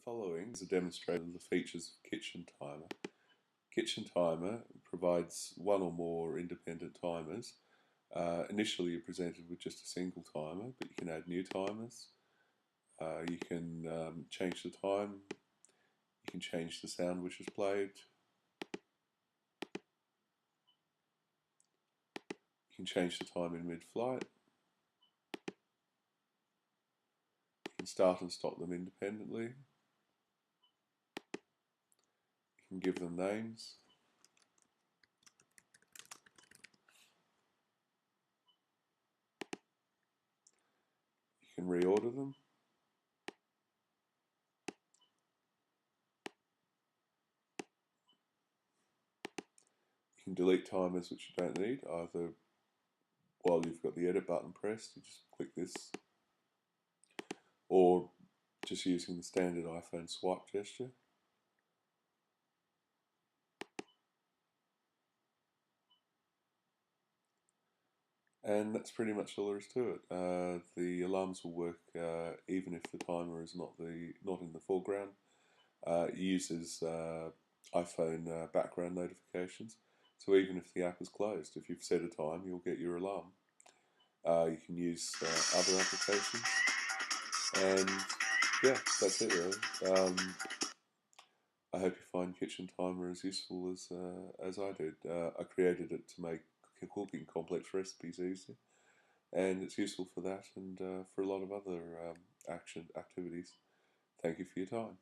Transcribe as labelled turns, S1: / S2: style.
S1: following is a demonstration of the features of Kitchen Timer. Kitchen Timer provides one or more independent timers. Initially you're presented with just a single timer, but you can add new timers. You can change the time. You can change the sound which is played. You can change the time in mid-flight. You can start and stop them independently. You can give them names. You can reorder them. You can delete timers which you don't need, either while you've got the edit button pressed, you just click this, or just using the standard iPhone swipe gesture. And that's pretty much all there is to it. The alarms will work even if the timer is not in the foreground. It uses iPhone background notifications, so even if the app is closed, if you've set a time, you'll get your alarm. You can use other applications, and yeah, that's it really. I hope you find Kitchen Timer as useful as I did. I created it to make cooking complex recipes easier, and it's useful for that and for a lot of other activities. Thank you for your time.